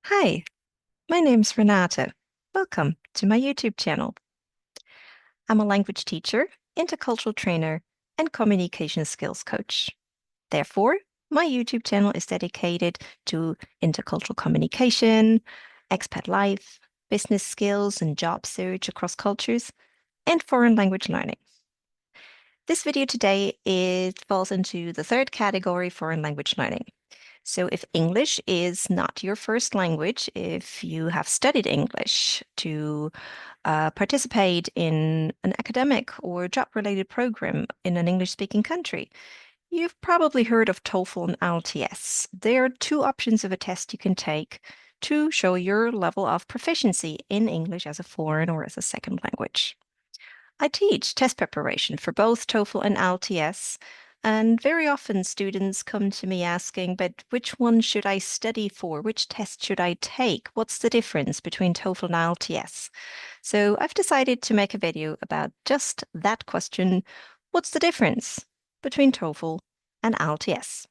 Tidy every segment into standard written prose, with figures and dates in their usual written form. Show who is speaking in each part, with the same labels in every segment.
Speaker 1: Hi, my name's Renata. Welcome to my YouTube channel. I'm a language teacher, intercultural trainer, and communication skills coach. Therefore, my YouTube channel is dedicated to intercultural communication, expat life, business skills and job search across cultures, and foreign language learning. This video today falls into the third category, foreign language learning. So if English is not your first language, if you have studied English to participate in an academic or job-related program in an English-speaking country, you've probably heard of TOEFL and IELTS. There are two options of a test you can take to show your level of proficiency in English as a foreign or as a second language. I teach test preparation for both TOEFL and IELTS, and very often students come to me asking, but which one should I study for? Which test should I take? What's the difference between TOEFL and IELTS? So I've decided to make a video about just that question. What's the difference between TOEFL and IELTS?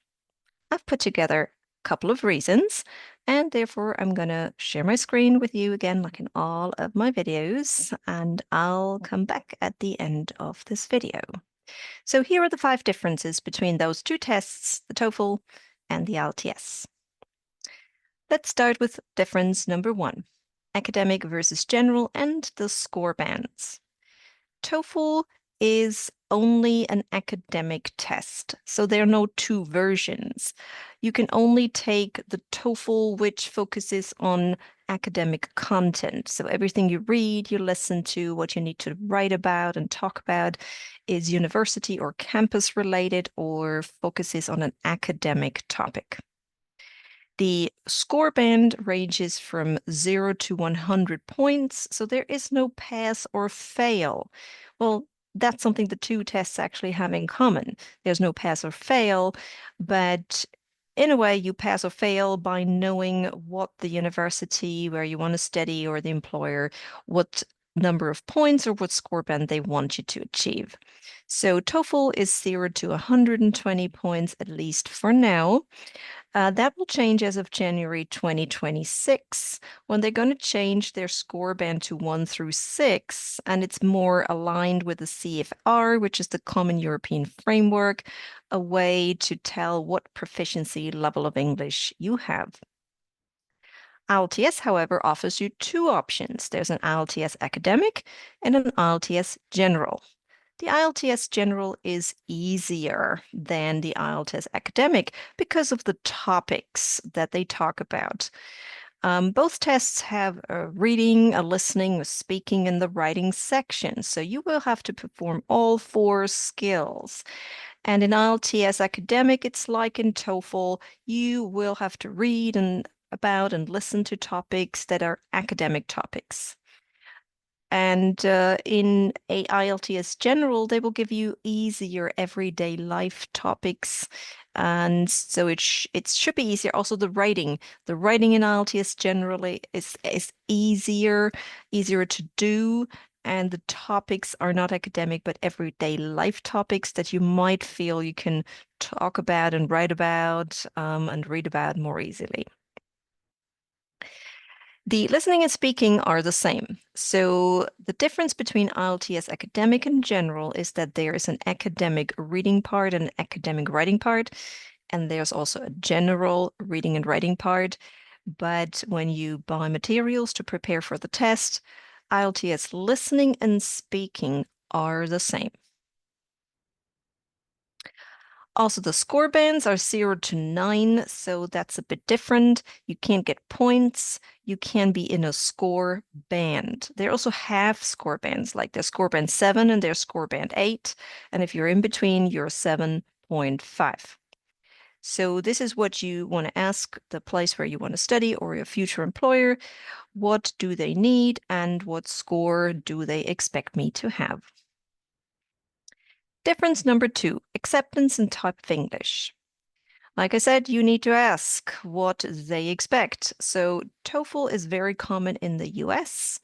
Speaker 1: I've put together a couple of reasons, and therefore I'm going to share my screen with you again, like in all of my videos, and I'll come back at the end of this video. So here are the 5 differences between those two tests, the TOEFL and the IELTS. Let's start with difference number 1, academic versus general and the score bands. TOEFL is only an academic test, so there are no two versions. You can only take the TOEFL, which focuses on academic content. So everything you read, you listen to, what you need to write about and talk about is university or campus related or focuses on an academic topic. The score band ranges from 0 to 100 points, so there is no pass or fail. Well, that's something the two tests actually have in common. There's no pass or fail, but in a way, you pass or fail by knowing what the university where you want to study or the employer, what number of points or what score band they want you to achieve. So TOEFL is 0 to 120 points, at least for now. That will change as of January 2026 when they're going to change their score band to 1 through 6, and it's more aligned with the CFR, which is the Common European Framework, a way to tell what proficiency level of English you have. IELTS, however, offers you two options. There's an IELTS Academic and an IELTS General. The IELTS General is easier than the IELTS Academic because of the topics that they talk about. Both tests have a reading, a listening, a speaking, and the writing section. So you will have to perform all 4 skills. And in IELTS Academic, it's like in TOEFL, you will have to read about and listen to topics that are academic topics. And in a IELTS General, they will give you easier everyday life topics. And so it should be easier. Also, the writing in IELTS generally is easier to do. And the topics are not academic, but everyday life topics that you might feel you can talk about and write about and read about more easily. The listening and speaking are the same. So the difference between IELTS Academic and General is that there is an academic reading part and an academic writing part, and there's also a general reading and writing part. But when you buy materials to prepare for the test, IELTS listening and speaking are the same. Also, the score bands are 0 to 9, so that's a bit different. You can't get points. You can be in a score band. They also have score bands, like there's score band 7 and there's score band 8. And if you're in between, you're 7.5. So this is what you want to ask the place where you want to study or your future employer. What do they need and what score do they expect me to have? Difference number 2, acceptance and type of English. Like I said, you need to ask what they expect. So TOEFL is very common in the US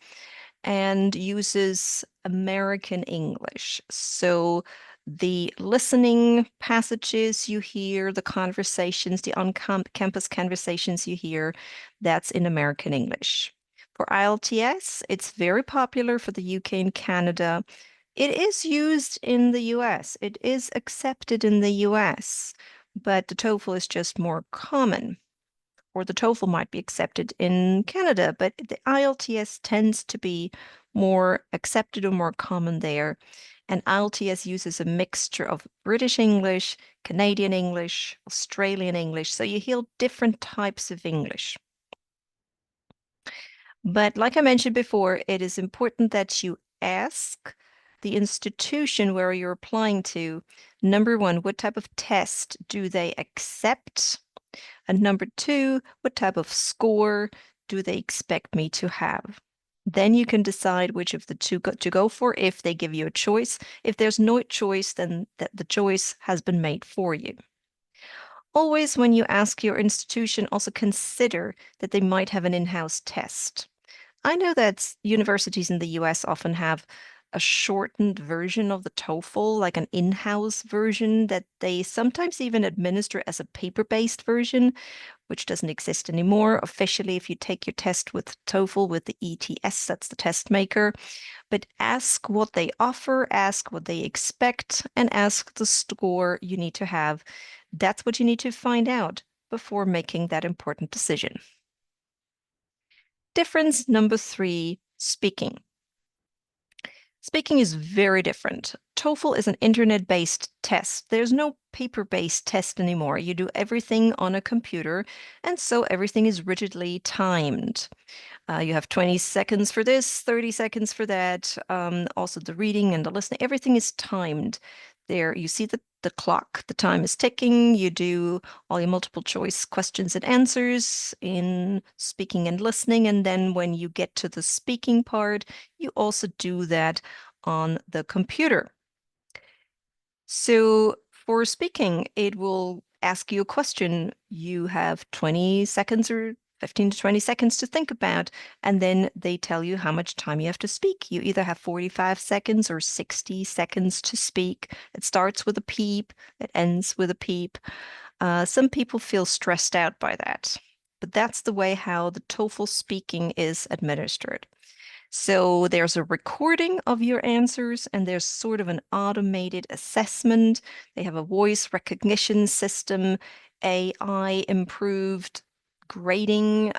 Speaker 1: and uses American English. So The listening passages you hear, the conversations, the on-campus conversations you hear, that's in American English. For IELTS, it's very popular for the UK and Canada. It is used in the US. It is accepted in the US, but the TOEFL is just more common. Or the TOEFL might be accepted in Canada, but the IELTS tends to be more accepted or more common there. And IELTS uses a mixture of British English, Canadian English, Australian English. So you hear different types of English. But like I mentioned before, it is important that you ask the institution where you're applying to, number one, what type of test do they accept? And number two, what type of score do they expect me to have? Then you can decide which of the two to go for if they give you a choice. If there's no choice, then the choice has been made for you. Always, when you ask your institution, also consider that they might have an in-house test. I know that universities in the US often have a shortened version of the TOEFL, like an in-house version that they sometimes even administer as a paper-based version, which doesn't exist anymore. Officially, if you take your test with TOEFL with the ETS, that's the test maker. But ask what they offer, ask what they expect, and ask the score you need to have. That's what you need to find out before making that important decision. Difference number three, speaking. Speaking is very different. TOEFL is an internet-based test. There's no paper-based test anymore. You do everything on a computer, and so everything is rigidly timed. You have 20 seconds for this, 30 seconds for that. Also, the reading and the listening, everything is timed. There, you see the clock, the time is ticking. You do all your multiple choice questions and answers in speaking and listening. And then when you get to the speaking part, you also do that on the computer. So for speaking, it will ask you a question. You have 20 seconds or 15 to 20 seconds to think about, and then they tell you how much time you have to speak. You either have 45 seconds or 60 seconds to speak. It starts with a peep, it ends with a peep. Some people feel stressed out by that, but that's the way how the TOEFL speaking is administered. So there's a recording of your answers, and there's sort of an automated assessment. They have a voice recognition system, AI improved grading.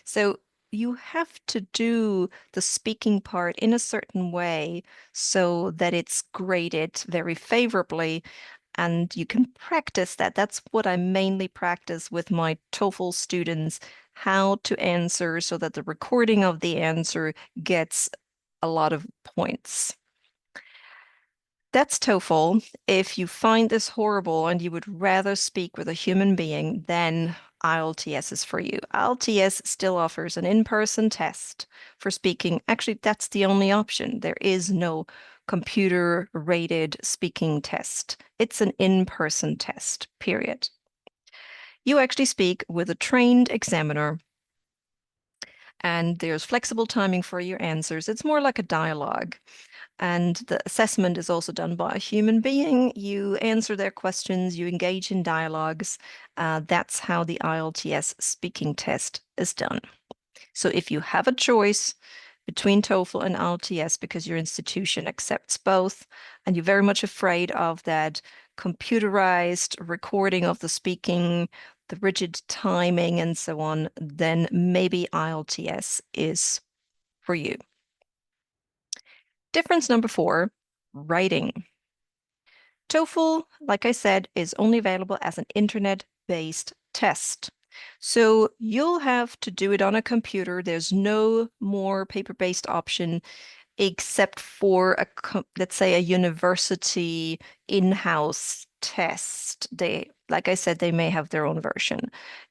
Speaker 1: So you have to do the speaking part in a certain way so that it's graded very favorably and you can practice that. That's what I mainly practice with my TOEFL students, how to answer so that the recording of the answer gets a lot of points. That's TOEFL. If you find this horrible and you would rather speak with a human being, then IELTS is for you. IELTS still offers an in-person test for speaking. Actually, that's the only option. There is no computer-rated speaking test. It's an in-person test, period. You actually speak with a trained examiner, and there's flexible timing for your answers. It's more like a dialogue. And the assessment is also done by a human being. You answer their questions, you engage in dialogues. That's how the IELTS speaking test is done. So if you have a choice between TOEFL and IELTS because your institution accepts both, and you're very much afraid of that computerized recording of the speaking, the rigid timing, and so on, then maybe IELTS is for you. Difference number four, writing. TOEFL, like I said, is only available as an internet-based test. So you'll have to do it on a computer. There's no more paper-based option except for let's say a university in-house test. Like I said, they may have their own version.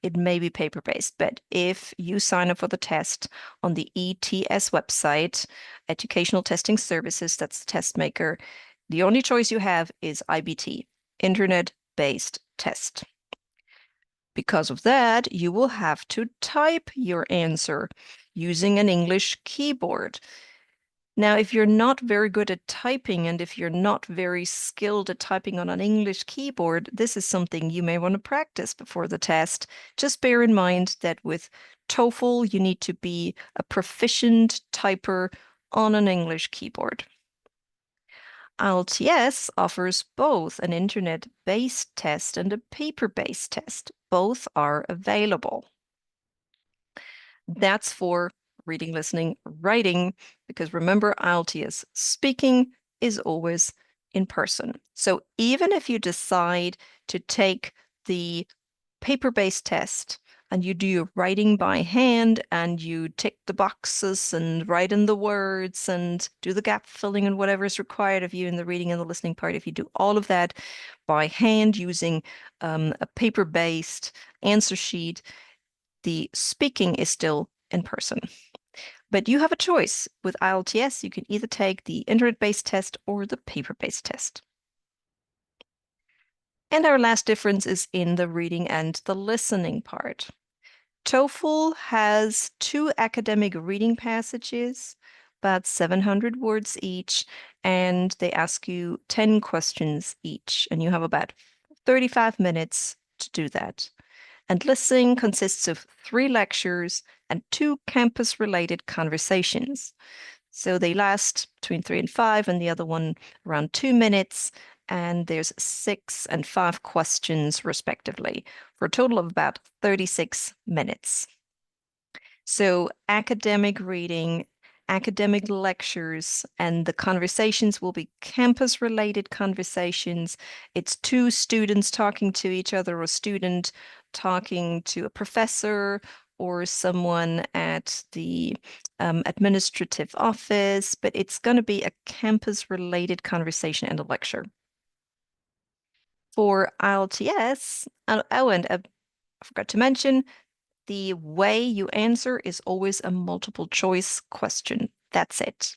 Speaker 1: It may be paper-based, but if you sign up for the test on the ETS website, Educational Testing Services, that's the test maker, the only choice you have is IBT, internet-based test. Because of that, you will have to type your answer using an English keyboard. Now, if you're not very good at typing and if you're not very skilled at typing on an English keyboard, this is something you may want to practice before the test. Just bear in mind that with TOEFL, you need to be a proficient typer on an English keyboard. IELTS offers both an internet-based test and a paper-based test. Both are available. That's for reading, listening, writing, because remember, IELTS speaking is always in person. So even if you decide to take the paper-based test and you do your writing by hand and you tick the boxes and write in the words and do the gap filling and whatever is required of you in the reading and the listening part, if you do all of that by hand using a paper-based answer sheet, the speaking is still in person. But you have a choice. With IELTS, you can either take the internet-based test or the paper-based test. And our last difference is in the reading and the listening part. TOEFL has 2 academic reading passages, about 700 words each, and they ask you 10 questions each, and you have about 35 minutes to do that. And listening consists of 3 lectures and 2 campus-related conversations. So they last between 3 and 5, and the other one around 2 minutes. And there's 6 and 5 questions, respectively, for a total of about 36 minutes. So academic reading, academic lectures, and the conversations will be campus-related conversations. It's 2 students talking to each other, or a student talking to a professor or someone at the administrative office, but it's going to be a campus-related conversation and a lecture. For IELTS, and I forgot to mention, the way you answer is always a multiple choice question. That's it.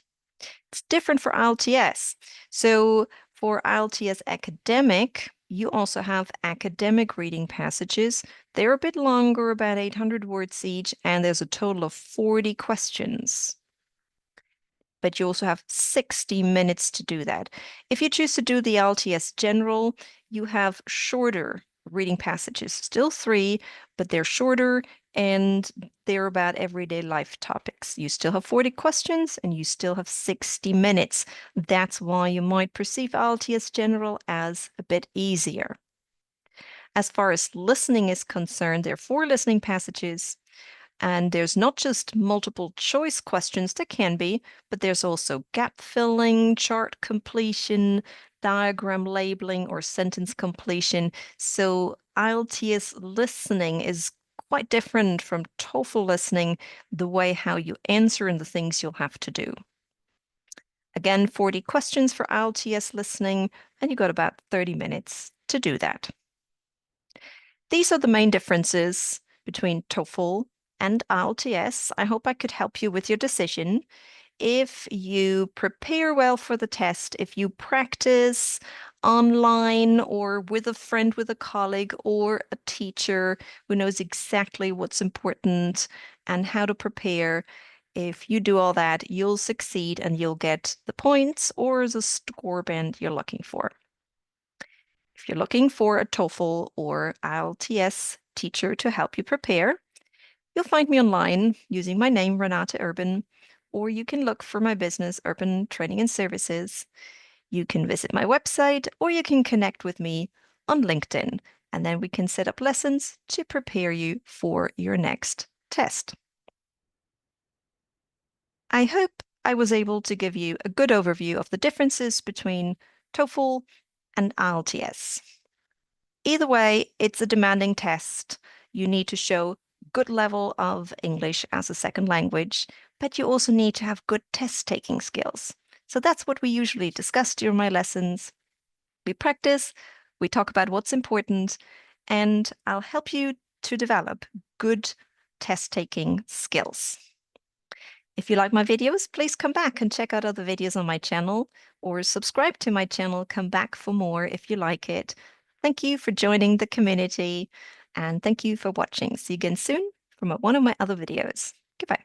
Speaker 1: It's different for IELTS. So for IELTS academic, you also have academic reading passages. They're a bit longer, about 800 words each, and there's a total of 40 questions. But you also have 60 minutes to do that. If you choose to do the IELTS general, you have shorter reading passages, still 3, but they're shorter and they're about everyday life topics. You still have 40 questions and you still have 60 minutes. That's why you might perceive IELTS general as a bit easier. As far as listening is concerned, there are 4 listening passages. And there's not just multiple choice questions, there can be, but there's also gap filling, chart completion, diagram labeling, or sentence completion. So IELTS listening is quite different from TOEFL listening, the way how you answer and the things you'll have to do. Again, 40 questions for IELTS listening, and you got about 30 minutes to do that. These are the main differences between TOEFL and IELTS. I hope I could help you with your decision. If you prepare well for the test, if you practice online or with a friend, with a colleague, or a teacher who knows exactly what's important and how to prepare, if you do all that, you'll succeed and you'll get the points or the score band you're looking for. If you're looking for a TOEFL or IELTS teacher to help you prepare, you'll find me online using my name, Renate Urban, or you can look for my business, Urban Training and Services. You can visit my website, or you can connect with me on LinkedIn, and then we can set up lessons to prepare you for your next test. I hope I was able to give you a good overview of the differences between TOEFL and IELTS. Either way, it's a demanding test. You need to show good level of English as a second language, but you also need to have good test-taking skills. So that's what we usually discuss during my lessons. We practice, we talk about what's important, and I'll help you to develop good test-taking skills. If you like my videos, please come back and check out other videos on my channel, or subscribe to my channel. Come back for more if you like it. Thank you for joining the community, and thank you for watching. See you again soon from one of my other videos. Goodbye.